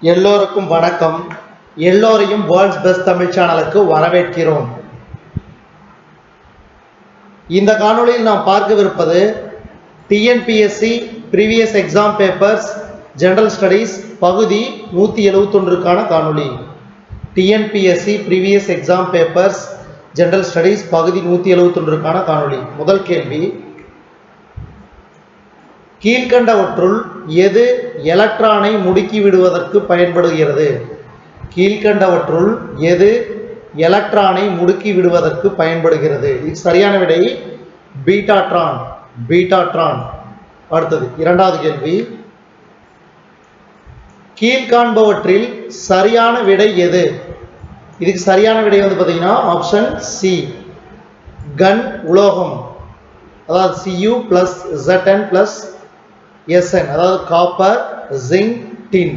எல்லோருக்கும் வணக்கம். எல்லோரையும் வேர்ல்ட்ஸ் பெஸ்ட் தமிழ் சேனலுக்கு வரவேற்கிறோம். இந்த காணொளியில் நாம் பார்க்கவிருப்பது TNPSC previous exam papers general studies பகுதி 171க்கான காணொளி. TNPSC previous exam papers general studies பகுதி 171க்கான காணொளி. முதல் கேள்வி, கீழ்கண்டவற்றுள் எது எலக்ட்ரானை முடுக்கி விடுவதற்கு பயன்படுகிறது? கீழ்கண்டவற்றுள் எது எலக்ட்ரானை முடுக்கி விடுவதற்கு பயன்படுகிறது? இது சரியான விடை பீட்டாட்ரான். பீட்டாட்ரான். அடுத்தது இரண்டாவது கேள்வி, கீழ்காண்பவற்றில் சரியான விடை எது? இதுக்கு சரியான விடை பார்த்தீங்கன்னா ஆப்ஷன் சி, கன் உலோகம், அதாவது Cu plus Zn plus Sn, அதாவது காப்பர், ஜிங்க், டின்,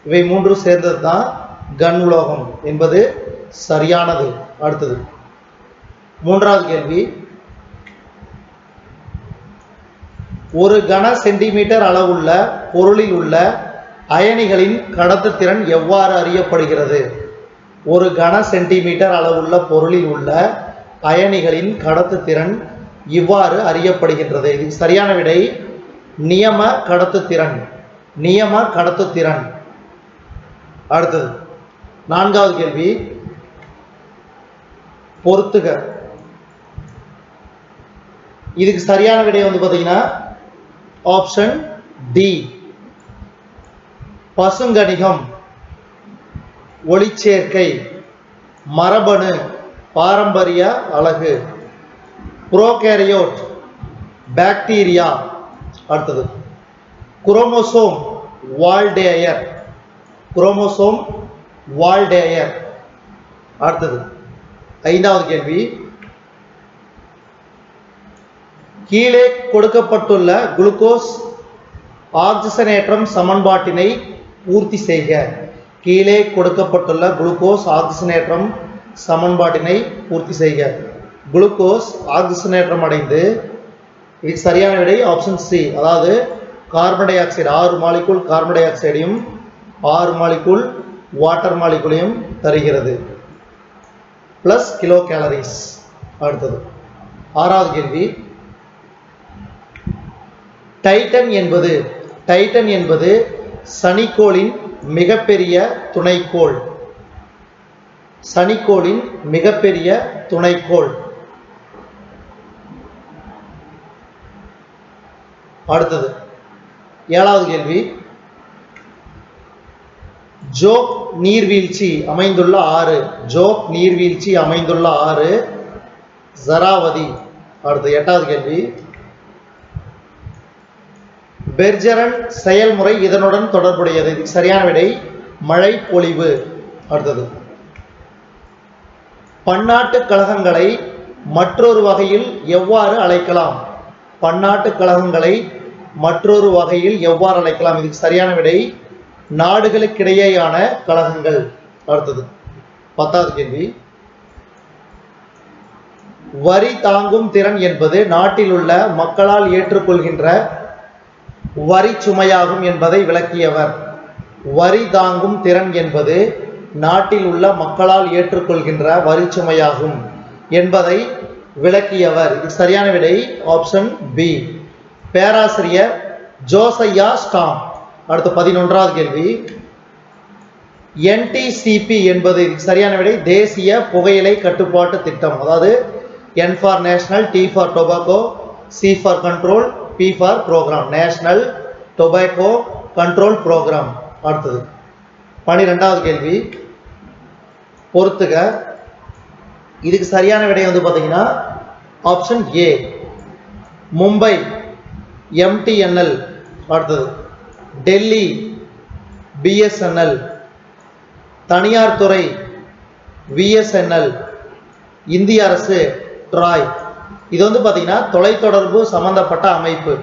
இவை மூன்று சேர்ந்தது தான் கன் உலோகம் என்பது சரியானது. அடுத்தது மூன்றாவது கேள்வி, ஒரு கன சென்டிமீட்டர் அளவுள்ள பொருளில் உள்ள அயனிகளின் கடத்துத்திறன் எவ்வாறு அறியப்படுகிறது? ஒரு கன சென்டிமீட்டர் அளவுள்ள பொருளில் உள்ள அயனிகளின் கடத்துத்திறன் இவ்வாறு அறியப்படுகின்றது. இது சரியான விடை நியம கடத்துத்திறன். நியம கடத்துத்திறன். அடுத்தது நான்காவது கேள்வி, பொறுத்துக. இதுக்கு சரியான விடை பார்த்தீங்கன்னா ஆப்ஷன் டி, பசுங்கணிகம், ஒளிச்சேர்க்கை, மரபணு, பாரம்பரிய அலகு, புரோகேரியோட், பாக்டீரியா. அடுத்தது குரோமோசோம் வால்டேயர். Chromosome Voltaire. அடுத்தது ஐந்தாவது கேள்வி, கீழே கொடுக்கப்பட்டுள்ள குளுக்கோஸ் ஆக்சிஜனேற்றம் சமன்பாட்டினை பூர்த்தி செய்க. கீழே கொடுக்கப்பட்டுள்ள குளுக்கோஸ் ஆக்சிஜனேற்றம் சமன்பாட்டினை பூர்த்தி செய்க. குளுக்கோஸ் ஆக்சிஜனேற்றம் அடைந்து, இதுக்கு சரியான விடை ஆப்ஷன் சி, அதாவது carbon dioxide 6 molecule carbon டை ஆக்சைடையும் 6 மாலிகூல் வாட்டர் மாலிகூலையும் தருகிறது, பிளஸ் கிலோ கேலரிஸ். அடுத்தது ஆறாவது கேள்வி, டைட்டன் என்பது டைட்டன் என்பது சனிக்கோளின் மிகப்பெரிய துணைக்கோள். சனிக்கோளின் மிகப்பெரிய துணைக்கோள். அடுத்தது ஏழாவது கேள்வி, ஜோக் நீர்வீழ்ச்சி அமைந்துள்ள ஆறு. ஜோக் நீர்வீழ்ச்சி அமைந்துள்ள ஆறு ஜராவதி. அடுத்து எட்டாவது கேள்வி, பெர்ஜரன் செயல்முறை இதனுடன் தொடர்புடையது. இதுக்கு சரியான விடை மழை பொழிவு. அடுத்தது பன்னாட்டு கழகங்களை மற்றொரு வகையில் எவ்வாறு அழைக்கலாம்? பன்னாட்டு கழகங்களை மற்றொரு வகையில் எவ்வாறு அழைக்கலாம்? இதுக்கு சரியான விடை நாடுகளுக்கிடையேயான கழகங்கள். அடுத்தது பத்தாவது கேள்வி, வரி தாங்கும் திறன் என்பது நாட்டில் உள்ள மக்களால் ஏற்றுக்கொள்கின்ற வரி சுமையாகும் என்பதை விளக்கியவர். வரி தாங்கும் திறன் என்பது நாட்டில் உள்ள மக்களால் ஏற்றுக்கொள்கின்ற வரி சுமையாகும் என்பதை விளக்கியவர். இது சரியான விடை ஆப்ஷன் பி, பேராசிரியர் ஜோசையா ஸ்டாம். அடுத்து 11வது கேள்வி, NTCP என்பது சரியான விடை தேசிய புகையிலை கட்டுப்பாட்டு திட்டம், அதாவது N for national, T for tobacco, C for control, P for programme, national tobacco control programme. அடுத்தது 12வது கேள்வி, பொறுத்துக. இதுக்கு சரியான விடை பார்த்தீங்கன்னா ஆப்ஷன் ஏ, மும்பை MTNL. அடுத்தது டெல்லி BSNL, தனியார் துறை VSNL, இந்திய அரசு ட்ராய். இது பார்த்தீங்கன்னா தொலைத்தொடர்பு சம்பந்தப்பட்ட அமைப்பு.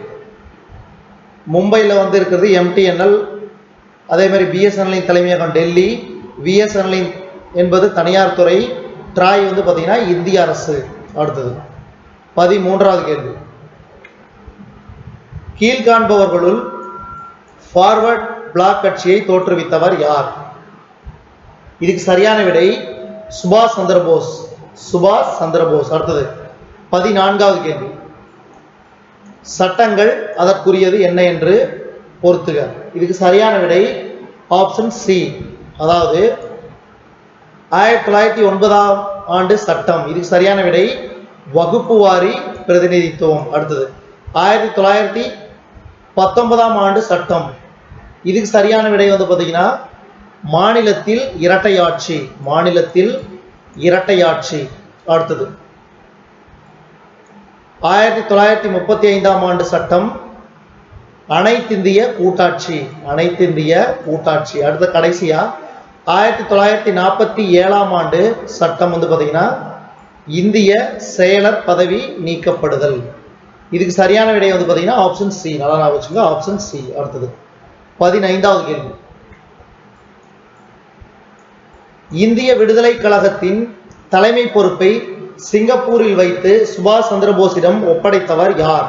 மும்பையில் இருக்கிறது MTNL, அதே மாதிரி BSNL தலைமையகம் டெல்லி, VSNL என்பது தனியார் துறை, ட்ராய் பார்த்தீங்கன்னா இந்திய அரசு. அடுத்தது 13வது கேள்வி, கீழ்காண்பவர்களுள் ஃபார்வர்ட் பிளாக் கட்சியை தோற்றுவித்தவர் யார்? இதுக்கு சரியான விடை சுபாஷ் சந்திரபோஸ். சுபாஷ் சந்திரபோஸ். அடுத்தது 14வது கேள்வி. சட்டங்கள் அதற்குரியது என்ன என்று பொறுத்துக. இதுக்கு சரியான விடை ஆப்ஷன் சி. அதாவது 1909ஆம் ஆண்டு சட்டம். இதுக்கு சரியான விடை வகுப்பு வாரி பிரதிநிதித்துவம். அடுத்தது 1919ஆம் ஆண்டு சட்டம். இதுக்கு சரியான விடை வந்து பார்த்தீங்கன்னா மாநிலத்தில் இரட்டையாட்சி. மாநிலத்தில் இரட்டையாட்சி. அடுத்தது 1935ஆம் ஆண்டு சட்டம் அனைத்திந்திய கூட்டாட்சி. அனைத்திந்திய கூட்டாட்சி. அடுத்த கடைசியா 1947ஆம் ஆண்டு சட்டம் வந்து பார்த்தீங்கன்னா இந்திய செயலர் பதவி நீக்கப்படுதல். இதுக்கு சரியான விடை வந்து பார்த்தீங்கன்னா ஆப்ஷன் சி. நல்லா ஞாபகம் வச்சுங்க, ஆப்ஷன் சி. அடுத்தது 15வது கேள்வி. இந்திய விடுதலை கழகத்தின் தலைமை பொறுப்பை சிங்கப்பூரில் வைத்து சுபாஷ் சந்திரபோஸிடம் ஒப்படைத்தவர் யார்?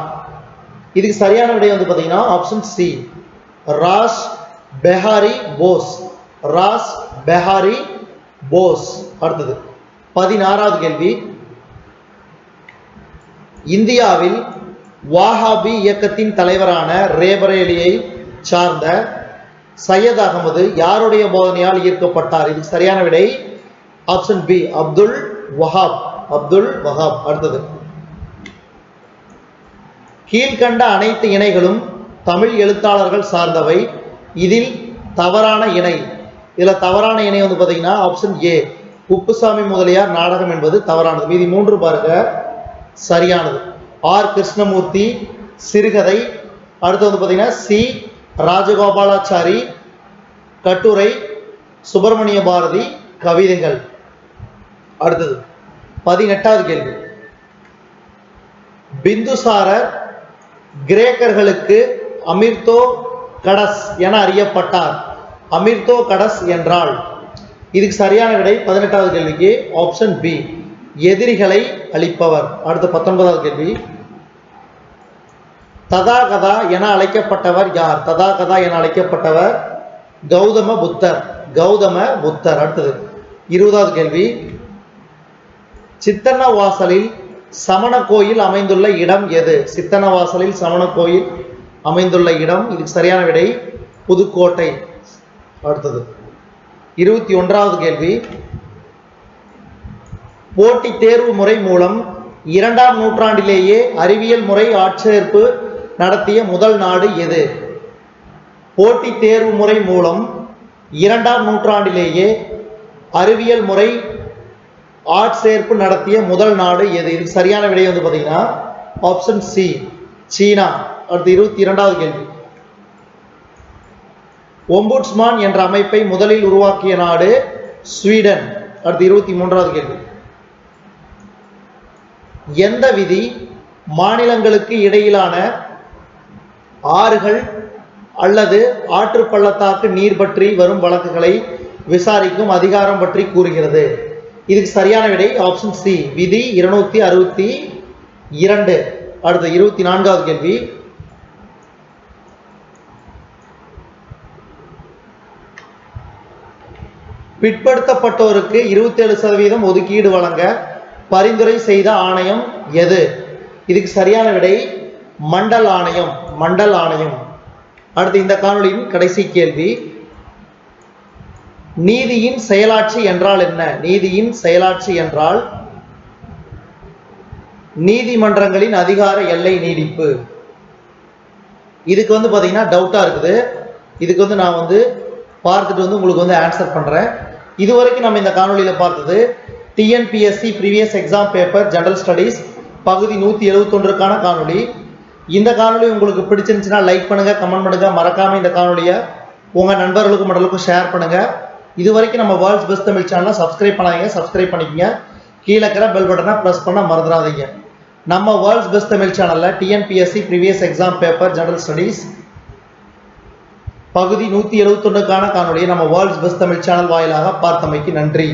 இதுக்கு சரியான விடை வந்து பார்த்தீங்கன்னா ஆப்ஷன் சி. ராஸ் பெஹாரி போஸ். ராஸ் பெஹாரி போஸ். அடுத்தது 16வது கேள்வி. இந்தியாவில் வாஹாபி இயக்கத்தின் தலைவரான ரேபரேலியை சார்ந்த சையத் அகமது யாருடைய போதனையால் ஈர்க்கப்பட்டார்? இதுக்கு சரியான விடை ஆப்ஷன் பி. அப்துல் வஹாப். அப்துல் வஹாப். அடுத்தது கீழ்கண்ட அனைத்து இணைகளும் தமிழ் எழுத்தாளர்கள் சார்ந்தவை. இதில் தவறான இணை. இதுல தவறான இணை வந்து பார்த்தீங்கன்னா ஆப்ஷன் ஏ. குப்புசாமி முதலியார் நாடகம் என்பது தவறானது. மீதி 3 பாருங்க சரியானது. ஆர் கிருஷ்ணமூர்த்தி சிறுகதை. அடுத்து வந்து பார்த்தீங்கன்னா சி ராஜகோபாலாச்சாரி கட்டுரை. சுப்பிரமணிய பாரதி கவிதைகள். அடுத்தது 18வது கேள்வி. பிந்துசாரர் கிரேக்கர்களுக்கு அமிர்தோ கடஸ் என அறியப்பட்டார். அமிர்தோ கடஸ் என்றால்? இதுக்கு சரியான விடை 18வது கேள்விக்கு ஆப்ஷன் பி. எதிரிகளை அழிப்பவர். அடுத்த 19வது கேள்வி. ததாகதா என அழைக்கப்பட்டவர் யார்? ததாகதா என அழைக்கப்பட்டவர் கௌதம புத்தர். கௌதம புத்தர். அடுத்தது 20வது கேள்வி. சித்தன்னவாசலில் சமண கோயில் அமைந்துள்ள இடம் எது? சித்தன்னவாசலில் சமண கோயில் அமைந்துள்ள இடம். இதுக்கு சரியான விடை புதுக்கோட்டை. அடுத்தது 21வது கேள்வி. போட்டி தேர்வு முறை மூலம் 2ஆம் நூற்றாண்டிலேயே அறிவியல் முறை ஆட்சேர்ப்பு நடத்திய முதல் நாடு எது? போட்டி தேர்வு முறை மூலம் 2ஆம் நூற்றாண்டிலேயே அறிவியல் முறை ஆட்சேர்ப்பு நடத்திய முதல் நாடு எது? இதுக்கு சரியான விடை வந்து பார்த்தீங்கன்னா ஆப்ஷன் சி. சீனா. அடுத்து 22வது கேள்வி. ஒம்புட்ஸ்மான் என்ற அமைப்பை முதலில் உருவாக்கிய நாடு ஸ்வீடன். அடுத்து 23வது கேள்வி. எந்த விதி மாநிலங்களுக்கு இடையிலான ஆறுகள் அல்லது ஆற்று பள்ளத்தாக்கு நீர் பற்றி வரும் வழக்குகளை விசாரிக்கும் அதிகாரம் பற்றி கூறுகிறது? இதுக்கு சரியான விடை ஆப்ஷன் சி. விதி 262. அடுத்த 24வது கேள்வி. பிற்படுத்தப்பட்டோருக்கு 27% ஒதுக்கீடு வழங்க பரிந்துரை செய்த ஆணையம் எது? இதுக்கு சரியான விடை மண்டல் ஆணையம். மண்டல் ஆணையம். அடுத்து இந்த காணொளியின் கடைசி கேள்வி. நீதியின் செயலாட்சி என்றால் என்ன? நீதியின் செயலாட்சி என்றால் நீதிமன்றங்களின் அதிகார எல்லை நீடிப்பு. இதுக்கு வந்து பாத்தீங்கன்னா டவுட்டா இருக்குது. இதுக்கு வந்து நான் வந்து பார்த்துட்டு வந்து உங்களுக்கு வந்து ஆன்சர் பண்றேன். இதுவரைக்கும் நம்ம இந்த காணொளியில பார்த்தது TNPSC previous exam paper general studies பகுதி 171க்கான காணொளி. இந்த காணொளி உங்களுக்கு பிடிச்சிருந்துச்சுன்னா லைக் பண்ணுங்க, கமெண்ட் பண்ணுங்க. மறக்காம இந்த காணொலியை உங்க நண்பர்களுக்கும் மற்றவர்களுக்கும் ஷேர் பண்ணுங்க. இது வரைக்கும் நம்ம வேர்ல்ட்ஸ் பெஸ்ட் தமிழ் சேனலை சப்ஸ்கிரைப் பண்ணாதீங்க, சப்ஸ்கிரைப் பண்ணிக்கங்க. கீழே இருக்கிற பெல் பட்டனை ப்ரெஸ் பண்ண மறந்துடாதீங்க. நம்ம வேர்ல்ட்ஸ் பெஸ்ட் தமிழ் சேனல்ல TNPSC previous exam paper general studies பகுதி 171க்கான காணொலியை நம்ம வேர்ல்ட்ஸ் பெஸ்ட் தமிழ் சேனல் வாயிலாக பார்த்தமைக்கு நன்றி.